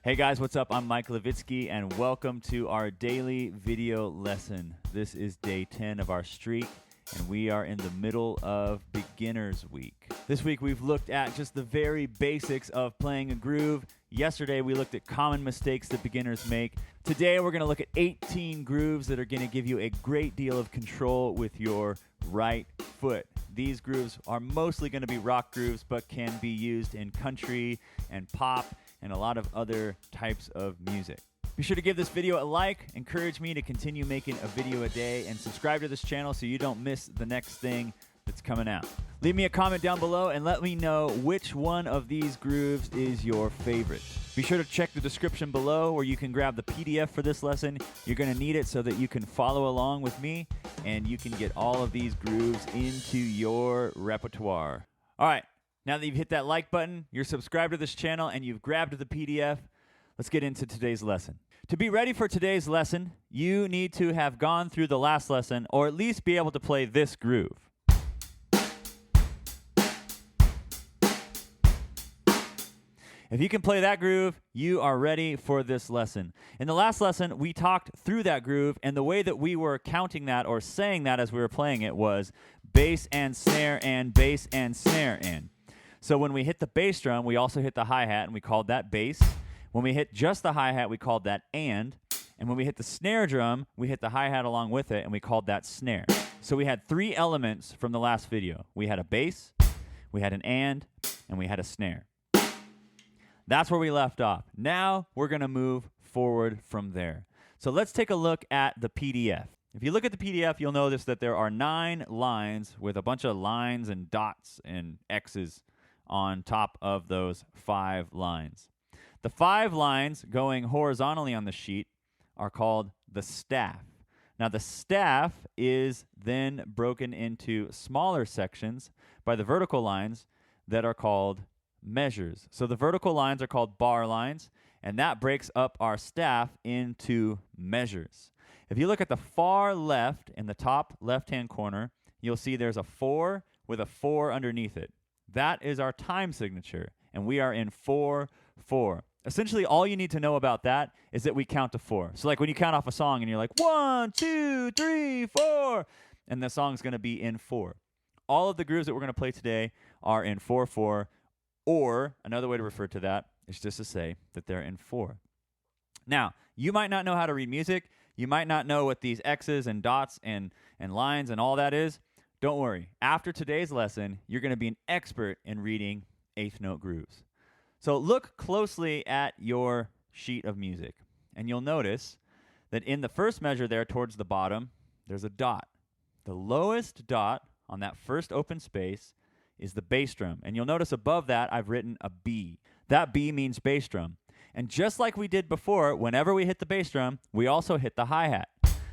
Hey guys, what's up? I'm Mike Levitsky, and welcome to our daily video lesson. This is day 10 of our streak, and we are in the middle of Beginner's Week. This week we've looked at just the very basics of playing a groove. Yesterday we looked at common mistakes that beginners make. Today we're going to look at 18 grooves that are going to give you a great deal of control with your right foot. These grooves are mostly going to be rock grooves, but can be used in country and pop and a lot of other types of music. Be sure to give this video a like, encourage me to continue making a video a day, and subscribe to this channel so you don't miss the next thing that's coming out. Leave me a comment down below and let me know which one of these grooves is your favorite. Be sure to check the description below where you can grab the PDF for this lesson. You're going to need it so that you can follow along with me and you can get all of these grooves into your repertoire. All right. Now that you've hit that like button, you're subscribed to this channel, and you've grabbed the PDF, let's get into today's lesson. To be ready for today's lesson, you need to have gone through the last lesson, or at least be able to play this groove. If you can play that groove, you are ready for this lesson. In the last lesson, we talked through that groove, and the way that we were counting that or saying that as we were playing it was bass and snare and bass and snare and. So when we hit the bass drum, we also hit the hi-hat, and we called that bass. When we hit just the hi-hat, we called that and. And when we hit the snare drum, we hit the hi-hat along with it, and we called that snare. So we had three elements from the last video. We had a bass, we had an and we had a snare. That's where we left off. Now we're going to move forward from there. So let's take a look at the PDF. If you look at the PDF, you'll notice that there are 9 lines with a bunch of lines and dots and X's on top of those 5 lines. The 5 lines going horizontally on the sheet are called the staff. Now the staff is then broken into smaller sections by the vertical lines that are called measures. So the vertical lines are called bar lines, and that breaks up our staff into measures. If you look at the far left in the top left-hand corner, you'll see there's a 4 with a 4 underneath it. That is our time signature, and we are in 4/4. Essentially, all you need to know about that is that we count to 4. So like when you count off a song and you're like 1, 2, 3, 4, and the song's going to be in 4. All of the grooves that we're going to play today are in 4/4, or another way to refer to that is just to say that they're in 4. Now, you might not know how to read music. You might not know what these X's and dots and lines and all that is. Don't worry. After today's lesson, you're going to be an expert in reading eighth note grooves. So look closely at your sheet of music, and you'll notice that in the first measure there towards the bottom, there's a dot. The lowest dot on that first open space is the bass drum, and you'll notice above that I've written a B. That B means bass drum. And just like we did before, whenever we hit the bass drum, we also hit the hi-hat.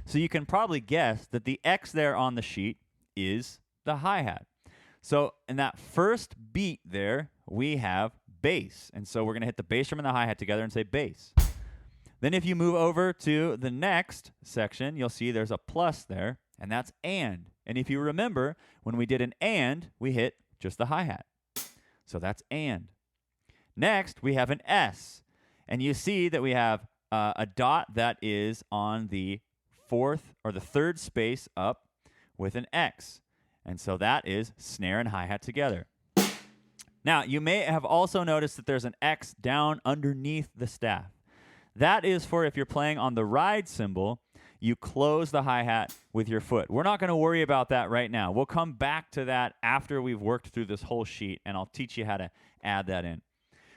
So you can probably guess that the X there on the sheet is the hi-hat. So in that first beat there, we have bass. And so we're going to hit the bass drum and the hi-hat together and say bass. Then if you move over to the next section, you'll see there's a plus there, and that's and. And if you remember, when we did an and, we hit just the hi-hat. So that's and. Next, we have an S. And you see that we have a dot that is on the fourth or the third space up with an X. And so that is snare and hi-hat together. Now, you may have also noticed that there's an X down underneath the staff. That is for if you're playing on the ride cymbal, you close the hi-hat with your foot. We're not going to worry about that right now. We'll come back to that after we've worked through this whole sheet, and I'll teach you how to add that in.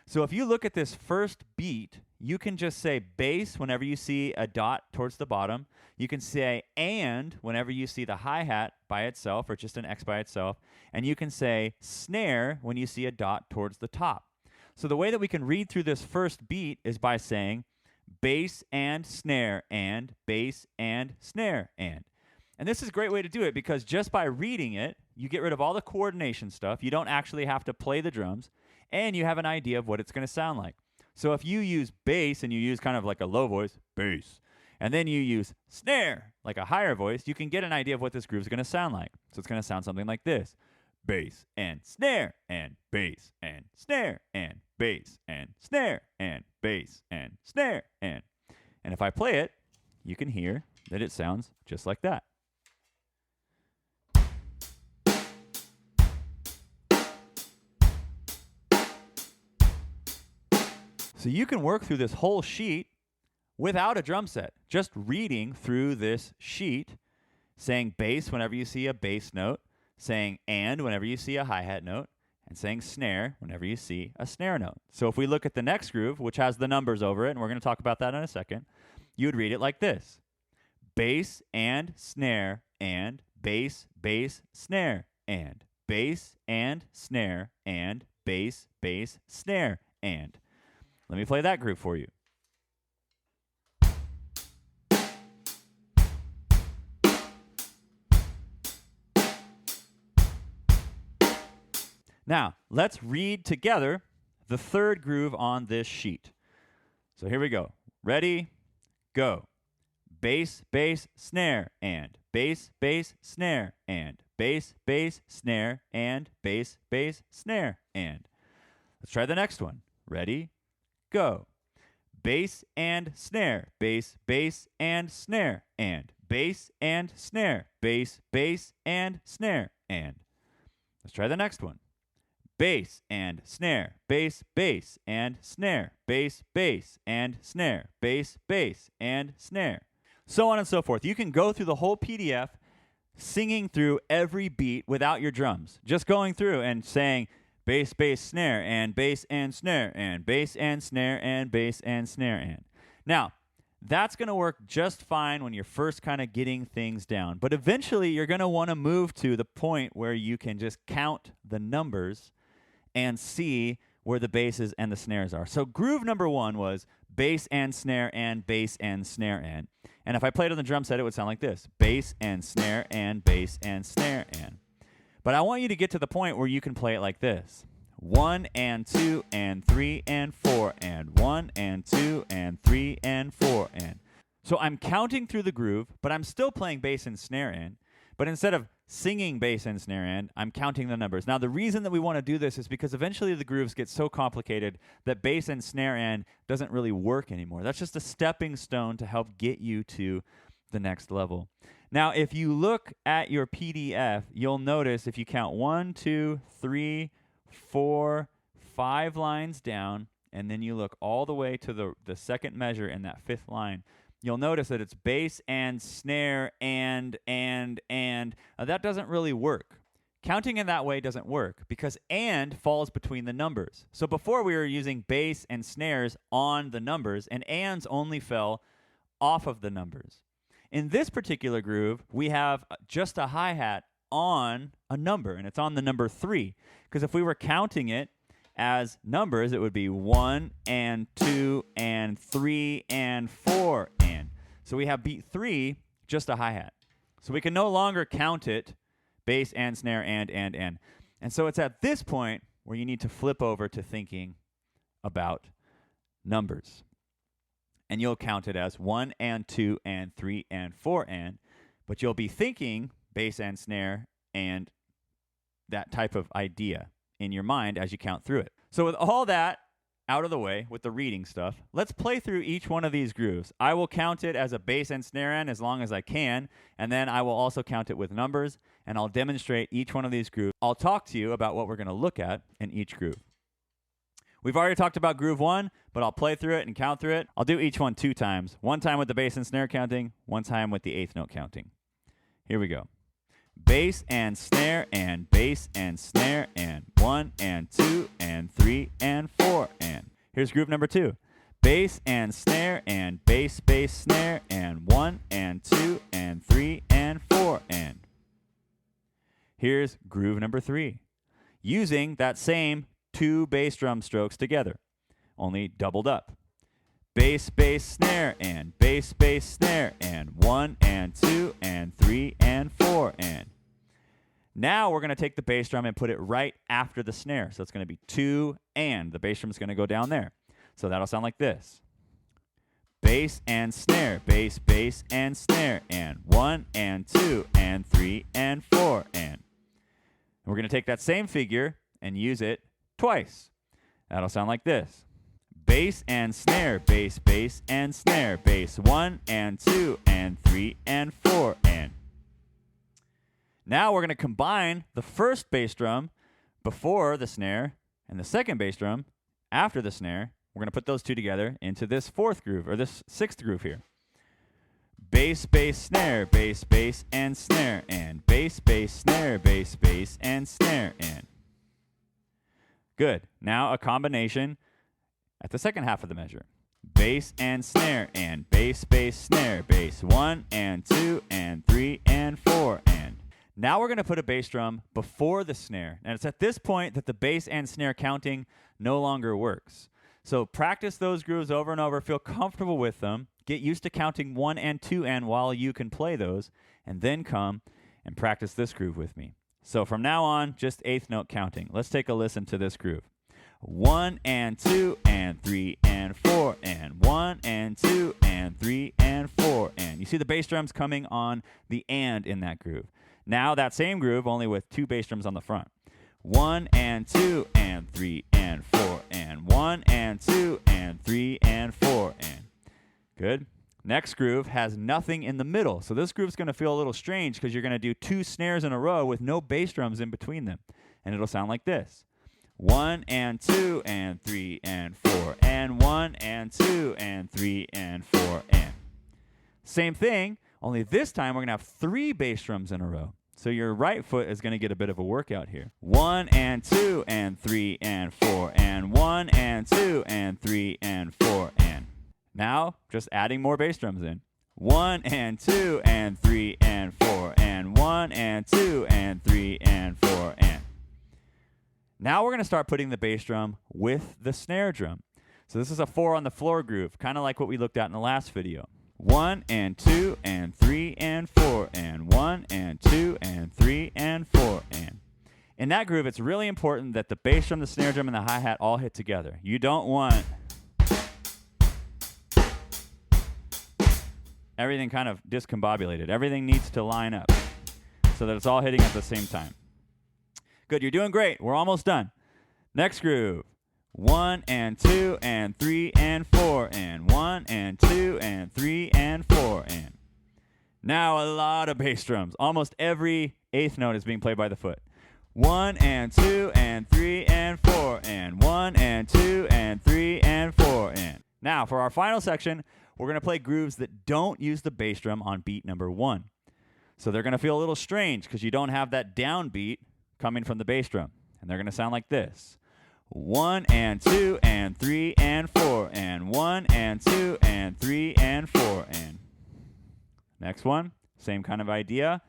So if you look at this first beat, you can just say bass whenever you see a dot towards the bottom. You can say and whenever you see the hi-hat by itself or just an X by itself. And you can say snare when you see a dot towards the top. So the way that we can read through this first beat is by saying bass and snare and bass and snare and. And this is a great way to do it because just by reading it, you get rid of all the coordination stuff. You don't actually have to play the drums. And you have an idea of what it's going to sound like. So if you use bass and you use kind of like a low voice, bass, and then you use snare, like a higher voice, you can get an idea of what this groove is going to sound like. So it's going to sound something like this. bass and snare and bass and snare and bass and snare and bass and snare and if I play it, you can hear that it sounds just like that. So you can work through this whole sheet without a drum set, just reading through this sheet, saying bass whenever you see a bass note, saying and whenever you see a hi-hat note, and saying snare whenever you see a snare note. So if we look at the next groove, which has the numbers over it, and we're going to talk about that in a second, you would read it like this: bass and snare and bass, bass, snare and bass and snare and bass, bass, snare and. Let me play that groove for you. Now, let's read together the third groove on this sheet. So here we go. Ready? Go. Bass, bass, snare, and bass, bass, snare, and bass, bass, snare, and bass, bass, snare, and. Let's try the next one. Ready? Go. Bass and snare, bass, bass, and snare, and bass and snare, bass, bass, and snare, and. Let's try the next one. Bass and snare, bass, bass, and snare, bass, bass, and snare, bass, bass, and snare. So on and so forth. You can go through the whole PDF singing through every beat without your drums, just going through and saying bass, bass, snare, and bass and snare, and bass and snare, and bass and snare, and. Now, that's going to work just fine when you're first kind of getting things down. But eventually, you're going to want to move to the point where you can just count the numbers and see where the basses and the snares are. So groove number 1 was bass and snare and bass and snare and. And if I played on the drum set, it would sound like this: bass and snare and bass and snare and. But I want you to get to the point where you can play it like this: 1 and 2 and 3 and 4 and 1 and 2 and 3 and 4 and. So I'm counting through the groove, but I'm still playing bass and snare in. But instead of singing bass and snare in, I'm counting the numbers. Now, the reason that we want to do this is because eventually the grooves get so complicated that bass and snare in doesn't really work anymore. That's just a stepping stone to help get you to the next level. Now, if you look at your PDF, you'll notice if you count 1, 2, 3, 4, 5 lines down, and then you look all the way to the second measure in that 5th line, you'll notice that it's bass and snare and. That doesn't really work. Counting in that way doesn't work because and falls between the numbers. So before we were using bass and snares on the numbers, and ands only fell off of the numbers. In this particular groove, we have just a hi-hat on a number, and it's on the number 3. Because if we were counting it as numbers, it would be 1 and 2 and 3 and 4 and. So we have beat 3, just a hi-hat. So we can no longer count it bass and snare and. And so it's at this point where you need to flip over to thinking about numbers. And you'll count it as 1 and 2 and 3 and 4 and, but you'll be thinking bass and snare and that type of idea in your mind as you count through it. So with all that out of the way, with the reading stuff, let's play through each one of these grooves. I will count it as a bass and snare end as long as I can, and then I will also count it with numbers, and I'll demonstrate each one of these grooves. I'll talk to you about what we're going to look at in each groove. We've already talked about groove 1, but I'll play through it and count through it. I'll do each one 2 times. 1 time with the bass and snare counting, 1 time with the 8th note counting. Here we go. Bass and snare and bass and snare and 1 and 2 and 3 and 4 and. Here's groove number 2. Bass and snare and bass, bass, snare and 1 and 2 and 3 and 4 and. Here's groove number 3. Using that same 2 bass drum strokes together, only doubled up. Bass, bass, snare, and bass, bass, snare, and 1 and 2 and 3 and 4 and. Now we're going to take the bass drum and put it right after the snare. So it's going to be 2 and. The bass drum is going to go down there. So that'll sound like this. Bass and snare, bass, bass, and snare, and 1 and 2 and 3 and 4 and. we're going to take that same figure and use it twice. That'll sound like this. Bass and snare, bass, bass and snare, bass 1 and 2 and 3 and 4 and. Now we're going to combine the first bass drum before the snare and the second bass drum after the snare. We're going to put those two together into this fourth groove, or this sixth groove here. Bass, bass, snare, bass, bass and snare and bass, bass, snare, bass, bass and snare and. Good. Now a combination at the second half of the measure. Bass and snare and bass, bass, snare, bass 1 and 2 and 3 and 4 and. Now we're going to put a bass drum before the snare. And it's at this point that the bass and snare counting no longer works. So practice those grooves over and over. Feel comfortable with them. Get used to counting 1 and 2 and while you can play those. And then come and practice this groove with me. So from now on, just eighth note counting. Let's take a listen to this groove. 1 and 2 and 3 and 4 and 1 and 2 and 3 and 4 and. You see the bass drums coming on the and in that groove. Now that same groove, only with 2 bass drums on the front. 1 and 2 and 3 and 4 and 1 and 2 and 3 and 4 and. Good. Next groove has nothing in the middle. So this groove's going to feel a little strange because you're going to do 2 snares in a row with no bass drums in between them. And it'll sound like this. 1 and 2 and 3 and 4 and 1 and 2 and 3 and 4 and. Same thing, only this time we're going to have 3 bass drums in a row. So your right foot is going to get a bit of a workout here. 1 and 2 and 3 and 4 and 1 and 2 and 3 and 4 and. Now, just adding more bass drums in. 1 and 2 and 3 and 4 and 1 and 2 and 3 and 4 and. Now we're going to start putting the bass drum with the snare drum. So this is a 4 on the floor groove, kind of like what we looked at in the last video. 1 and 2 and 3 and 4 and 1 and 2 and 3 and 4 and. In that groove, it's really important that the bass drum, the snare drum, and the hi-hat all hit together. You don't want everything kind of discombobulated. Everything needs to line up so that it's all hitting at the same time. Good, you're doing great. We're almost done. Next groove. 1 and 2 and 3 and 4 and 1 and 2 and 3 and 4 and. Now a lot of bass drums. Almost every eighth note is being played by the foot. 1 and 2 and 3 and 4 and 1 and 2 and 3 and 4 and. Now for our final section, we're going to play grooves that don't use the bass drum on beat number 1. So they're going to feel a little strange because you don't have that downbeat coming from the bass drum. And they're going to sound like this. 1 and 2 and 3 and 4 and 1 and 2 and 3 and 4 and. Next one, same kind of idea.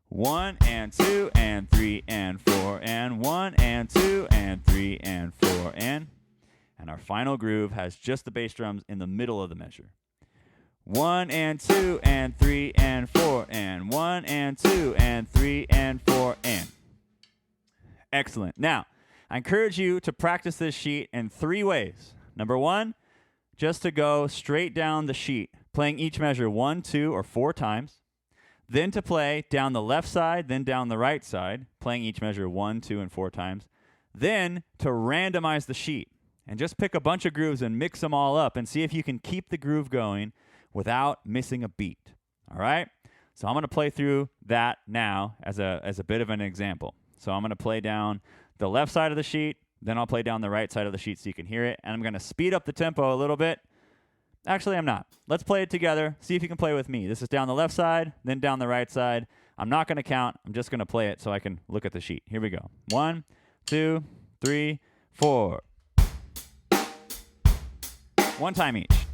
1 and 2 and 3 and 4 and 1 and 2 and 3 and 4 and. And our final groove has just the bass drums in the middle of the measure. 1 and 2 and 3 and 4 and 1 and 2 and 3 and 4 and. Excellent. Now, I encourage you to practice this sheet in 3 ways. Number 1, just to go straight down the sheet, playing each measure 1, 2, or 4 times. Then to play down the left side, then down the right side, playing each measure 1, 2, and 4 times. Then to randomize the sheet and just pick a bunch of grooves and mix them all up and see if you can keep the groove going without missing a beat. All right? So I'm going to play through that now as a bit of an example. So I'm going to play down the left side of the sheet, then I'll play down the right side of the sheet so you can hear it, and I'm going to speed up the tempo a little bit. Actually, I'm not. Let's play it together. See if you can play with me. This is down the left side, then down the right side. I'm not going to count. I'm just going to play it so I can look at the sheet. Here we go. 1, 2, 3, 4. One time each.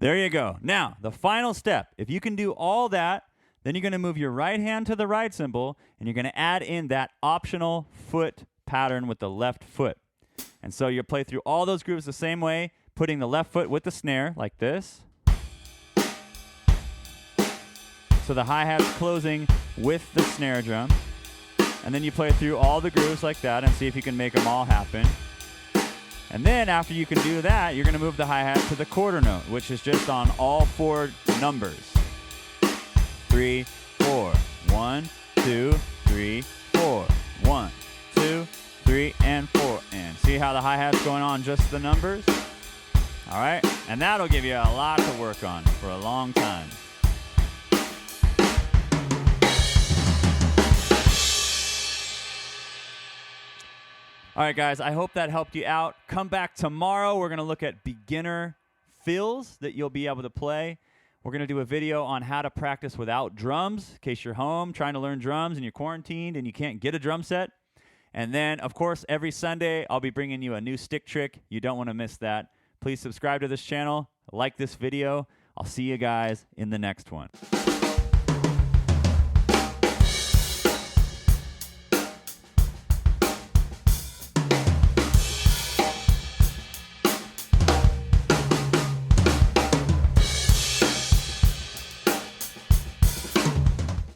There you go. Now, the final step. If you can do all that, then you're going to move your right hand to the ride cymbal, and you're going to add in that optional foot pattern with the left foot. And so you'll play through all those grooves the same way, putting the left foot with the snare like this. So the hi-hat's closing with the snare drum. And then you play through all the grooves like that and see if you can make them all happen. And then after you can do that, you're going to move the hi-hat to the quarter note, which is just on all 4 numbers. 3, 4. 1, 2, 3, 4. 1, 2, 3, and 4. And see how the hi-hat's going on just the numbers? All right? And that'll give you a lot to work on for a long time. All right, guys, I hope that helped you out. Come back tomorrow. We're going to look at beginner fills that you'll be able to play. We're going to do a video on how to practice without drums in case you're home trying to learn drums and you're quarantined and you can't get a drum set. And then, of course, every Sunday, I'll be bringing you a new stick trick. You don't want to miss that. Please subscribe to this channel, like this video. I'll see you guys in the next one.